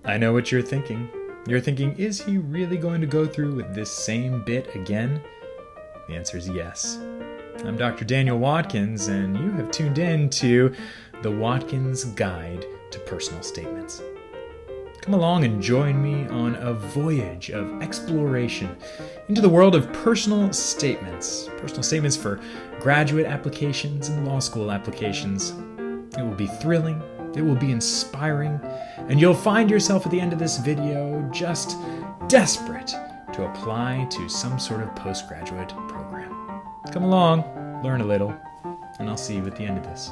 I know what you're thinking. You're thinking, is he really going to go through with this same bit again? The answer is yes. I'm Dr. Daniel Watkins, and you have tuned in to the Watkins Guide to Personal Statements. Come along and join me on a voyage of exploration into the world of personal statements. Personal statements for graduate applications and law school applications. It will be thrilling, it will be inspiring, and you'll find yourself at the end of this video just desperate to apply to some sort of postgraduate program. Come along, learn a little, and I'll see you at the end of this.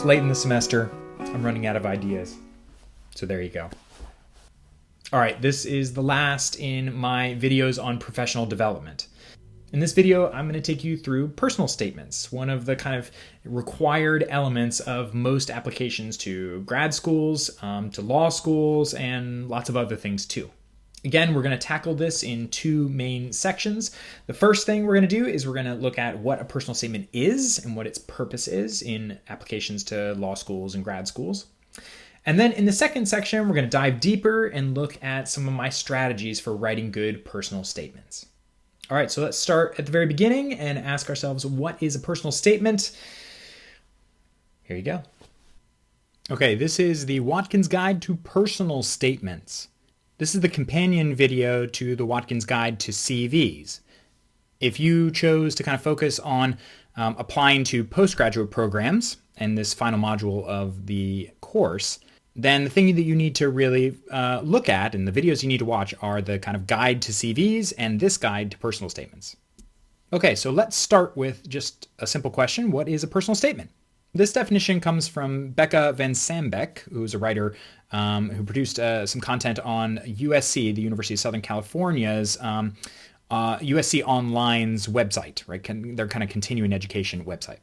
Late in the semester, I'm running out of ideas. So there you go. All right, this is the last in my videos on professional development. In this video, I'm going to take you through personal statements, one of the kind of required elements of most applications to grad schools, to law schools, and lots of other things too. Again, we're going to tackle this in two main sections. The first thing we're going to do is we're going to look at what a personal statement is and what its purpose is in applications to law schools and grad schools. And then in the second section, we're going to dive deeper and look at some of my strategies for writing good personal statements. All right, so let's start at the very beginning and ask ourselves, what is a personal statement? Here you go. Okay, this is the Watkins Guide to Personal Statements. This is the companion video to the Watkins Guide to CVs. If you chose to kind of focus on applying to postgraduate programs and this final module of the course, then the thing that you need to really look at and the videos you need to watch are the kind of guide to CVs and this guide to personal statements. Okay, so let's start with just a simple question. What is a personal statement? This definition comes from Becca Van Sambeck, who's a writer who produced some content on USC, the University of Southern California's USC Online's website, right? Their kind of continuing education website.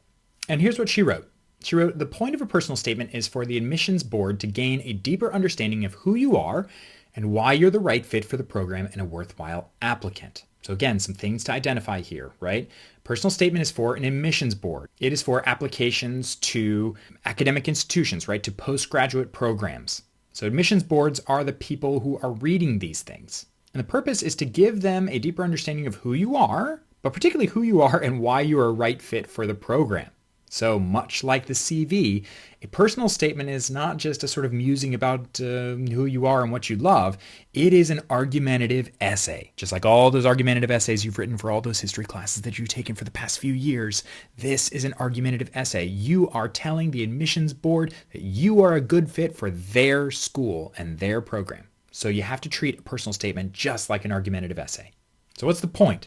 And here's what she wrote. She wrote, "The point of a personal statement is for the admissions board to gain a deeper understanding of who you are and why you're the right fit for the program and a worthwhile applicant." So again, some things to identify here, right? Personal statement is for an admissions board. It is for applications to academic institutions, right? To postgraduate programs. So admissions boards are the people who are reading these things. And the purpose is to give them a deeper understanding of who you are, but particularly who you are and why you are a right fit for the program. So much like the CV, a personal statement is not just a sort of musing about who you are and what you love. It is an argumentative essay. Just like all those argumentative essays you've written for all those history classes that you've taken for the past few years, this is an argumentative essay. You are telling the admissions board that you are a good fit for their school and their program. So you have to treat a personal statement just like an argumentative essay. So what's the point?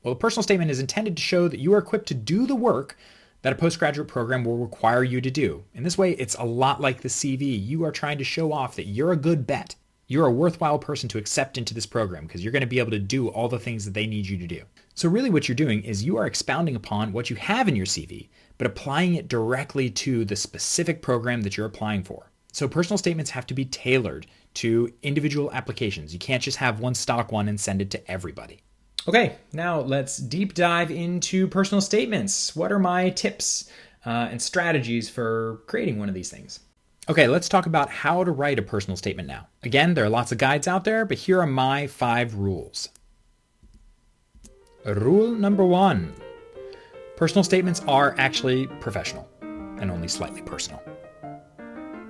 Well, a personal statement is intended to show that you are equipped to do the work that a postgraduate program will require you to do. In this way, it's a lot like the CV. You are trying to show off that you're a good bet. You're a worthwhile person to accept into this program because you're going to be able to do all the things that they need you to do. So really what you're doing is you are expounding upon what you have in your CV, but applying it directly to the specific program that you're applying for. So personal statements have to be tailored to individual applications. You can't just have one stock one and send it to everybody. Okay, now let's deep dive into personal statements. What are my tips and strategies for creating one of these things? Okay, let's talk about how to write a personal statement now. Again, there are lots of guides out there, but here are my 5 rules. Rule number 1. Personal statements are actually professional and only slightly personal.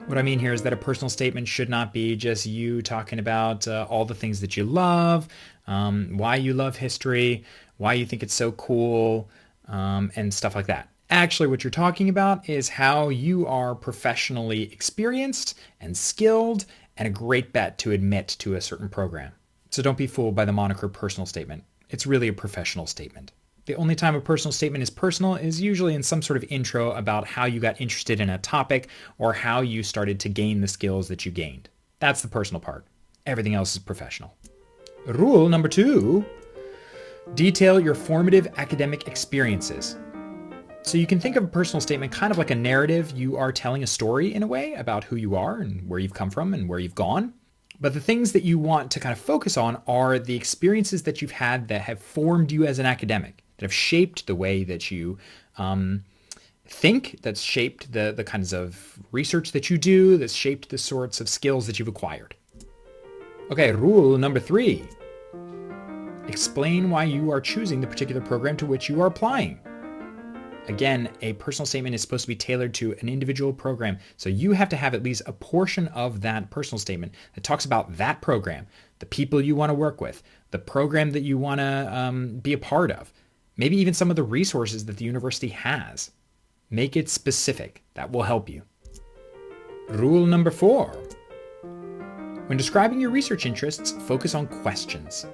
What I mean here is that a personal statement should not be just you talking about all the things that you love, why you love history, why you think it's so cool, and stuff like that. Actually, what you're talking about is how you are professionally experienced and skilled and a great bet to admit to a certain program. So don't be fooled by the moniker personal statement. It's really a professional statement. The only time a personal statement is personal is usually in some sort of intro about how you got interested in a topic or how you started to gain the skills that you gained. That's the personal part. Everything else is professional. Rule number 2, detail your formative academic experiences. So you can think of a personal statement kind of like a narrative. You are telling a story in a way about who you are and where you've come from and where you've gone. But the things that you want to kind of focus on are the experiences that you've had that have formed you as an academic, that have shaped the way that you think, that's shaped the kinds of research that you do, that's shaped the sorts of skills that you've acquired. Okay, rule number 3. Explain why you are choosing the particular program to which you are applying. Again, a personal statement is supposed to be tailored to an individual program. So you have to have at least a portion of that personal statement that talks about that program, the people you want to work with, the program that you want to be a part of, maybe even some of the resources that the university has. Make it specific. That will help you. Rule number 4. When describing your research interests, focus on questions.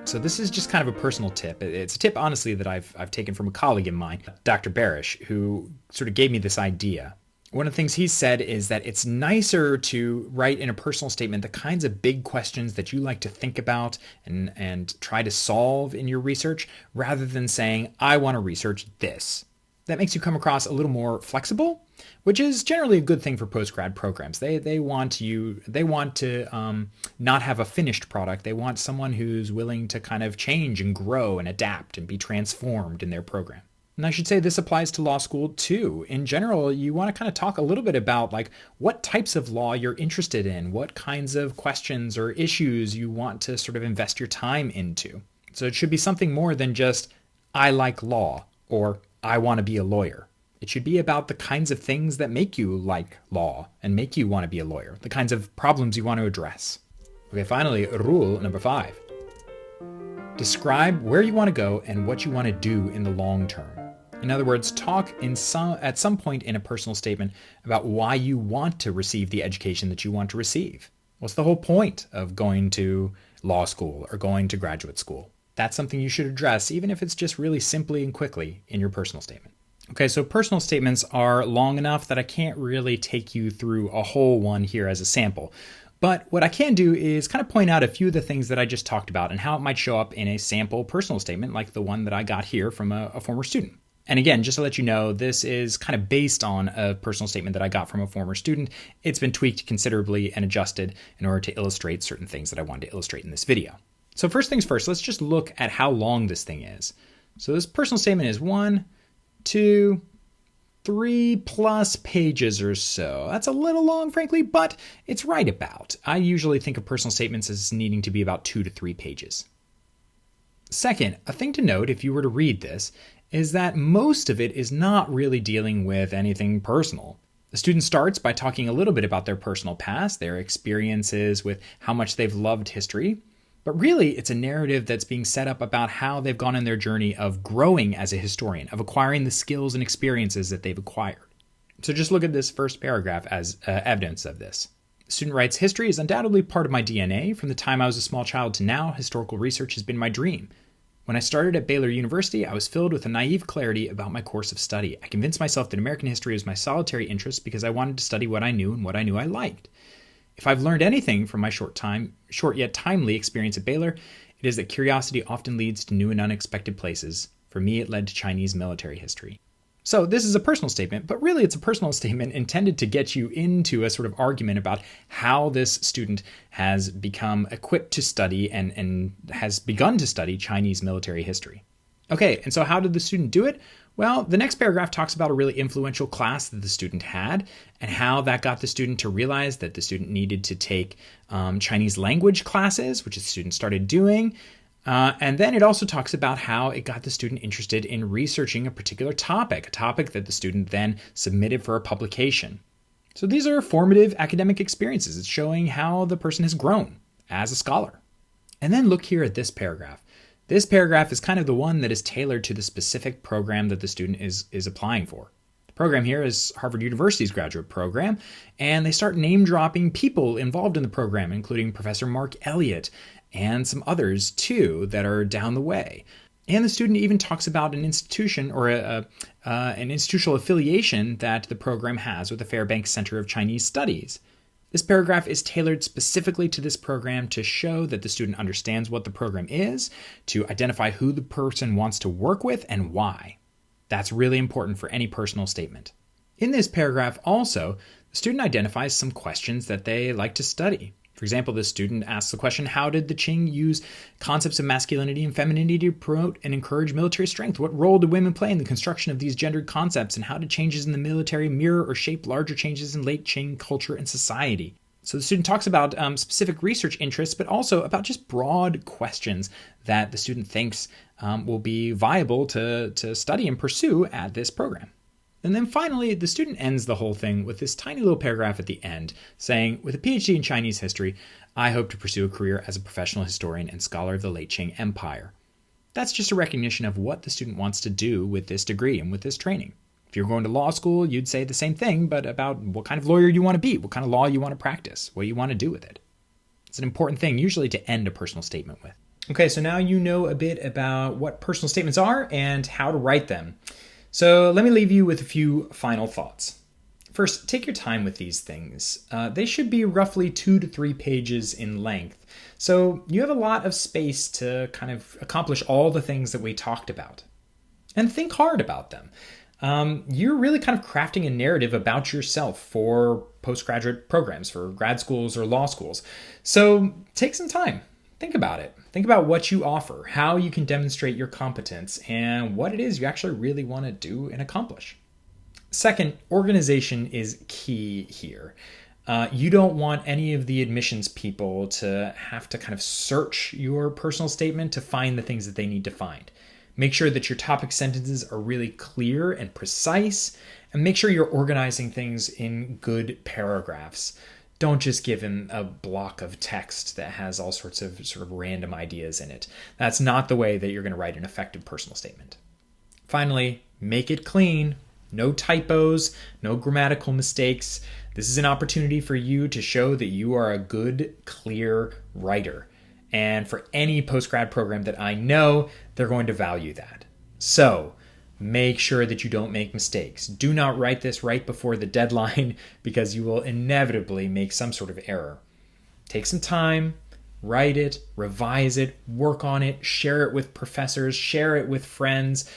So this is just kind of a personal tip. It's a tip, honestly, that I've taken from a colleague of mine, Dr. Barish, who sort of gave me this idea. One of the things he said is that it's nicer to write in a personal statement the kinds of big questions that you like to think about and try to solve in your research, rather than saying, I want to research this. That makes you come across a little more flexible, which is generally a good thing for postgrad programs. They want to not have a finished product. They want someone who's willing to kind of change and grow and adapt and be transformed in their program. And I should say this applies to law school too. In general, you want to kind of talk a little bit about like what types of law you're interested in, what kinds of questions or issues you want to sort of invest your time into. So it should be something more than just, I like law or I want to be a lawyer. It should be about the kinds of things that make you like law and make you want to be a lawyer, the kinds of problems you want to address. Okay, finally, rule number 5. Describe where you want to go and what you want to do in the long term. In other words, talk at some point in a personal statement about why you want to receive the education that you want to receive. What's the whole point of going to law school or going to graduate school? That's something you should address, even if it's just really simply and quickly in your personal statement. Okay, so personal statements are long enough that I can't really take you through a whole one here as a sample. But what I can do is kind of point out a few of the things that I just talked about and how it might show up in a sample personal statement like the one that I got here from a former student. And again, just to let you know, this is kind of based on a personal statement that I got from a former student. It's been tweaked considerably and adjusted in order to illustrate certain things that I wanted to illustrate in this video. So first things first, let's just look at how long this thing is. So this personal statement is 1, 2, 3+ pages or so. That's a little long, frankly, but it's right about. I usually think of personal statements as needing to be about 2 to 3 pages. Second, a thing to note if you were to read this is that most of it is not really dealing with anything personal. The student starts by talking a little bit about their personal past, their experiences with how much they've loved history. But really, it's a narrative that's being set up about how they've gone on their journey of growing as a historian, of acquiring the skills and experiences that they've acquired. So just look at this first paragraph as evidence of this. The student writes, history is undoubtedly part of my DNA. From the time I was a small child to now, historical research has been my dream. When I started at Baylor University, I was filled with a naive clarity about my course of study. I convinced myself that American history was my solitary interest because I wanted to study what I knew and what I knew I liked. If I've learned anything from my short yet timely experience at Baylor, it is that curiosity often leads to new and unexpected places. For me, it led to Chinese military history. So this is a personal statement, but really it's a personal statement intended to get you into a sort of argument about how this student has become equipped to study and has begun to study Chinese military history. Okay, and so how did the student do it? Well, the next paragraph talks about a really influential class that the student had and how that got the student to realize that the student needed to take Chinese language classes, which the student started doing. And then it also talks about how it got the student interested in researching a particular topic, a topic that the student then submitted for a publication. So these are formative academic experiences. It's showing how the person has grown as a scholar. And then look here at this paragraph. This paragraph is kind of the one that is tailored to the specific program that the student is applying for. The program here is Harvard University's graduate program, and they start name dropping people involved in the program, including Professor Mark Elliott and some others too that are down the way. And the student even talks about an institution or an institutional affiliation that the program has with the Fairbanks Center of Chinese Studies. This paragraph is tailored specifically to this program to show that the student understands what the program is, to identify who the person wants to work with and why. That's really important for any personal statement. In this paragraph also, the student identifies some questions that they like to study. For example, the student asks the question, how did the Qing use concepts of masculinity and femininity to promote and encourage military strength? What role did women play in the construction of these gendered concepts? And how did changes in the military mirror or shape larger changes in late Qing culture and society? So the student talks about specific research interests, but also about just broad questions that the student thinks will be viable to study and pursue at this program. And then finally, the student ends the whole thing with this tiny little paragraph at the end saying, with a PhD in Chinese history, I hope to pursue a career as a professional historian and scholar of the late Qing Empire. That's just a recognition of what the student wants to do with this degree and with this training. If you're going to law school, you'd say the same thing, but about what kind of lawyer you want to be, what kind of law you want to practice, what you want to do with it. It's an important thing usually to end a personal statement with. Okay, so now you know a bit about what personal statements are and how to write them. So let me leave you with a few final thoughts. First, take your time with these things. They should be roughly 2 to 3 pages in length. So you have a lot of space to kind of accomplish all the things that we talked about. And think hard about them. You're really kind of crafting a narrative about yourself for postgraduate programs, for grad schools or law schools. So take some time. Think about it. Think about what you offer, how you can demonstrate your competence, and what it is you actually really want to do and accomplish. Second, organization is key here. You don't want any of the admissions people to have to kind of search your personal statement to find the things that they need to find. Make sure that your topic sentences are really clear and precise, and make sure you're organizing things in good paragraphs. Don't just give him a block of text that has all sorts of sort of random ideas in it. That's not the way that you're going to write an effective personal statement. Finally, make it clean. No typos, no grammatical mistakes. This is an opportunity for you to show that you are a good, clear writer. And for any postgrad program that I know, they're going to value that. So, make sure that you don't make mistakes. Do not write this right before the deadline because you will inevitably make some sort of error. Take some time, write it, revise it, work on it, share it with professors, share it with friends.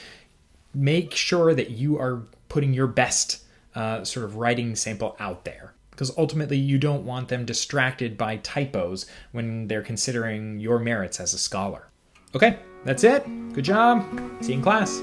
Make sure that you are putting your best sort of writing sample out there, because ultimately you don't want them distracted by typos when they're considering your merits as a scholar. Okay, that's it. Good job. See you in class.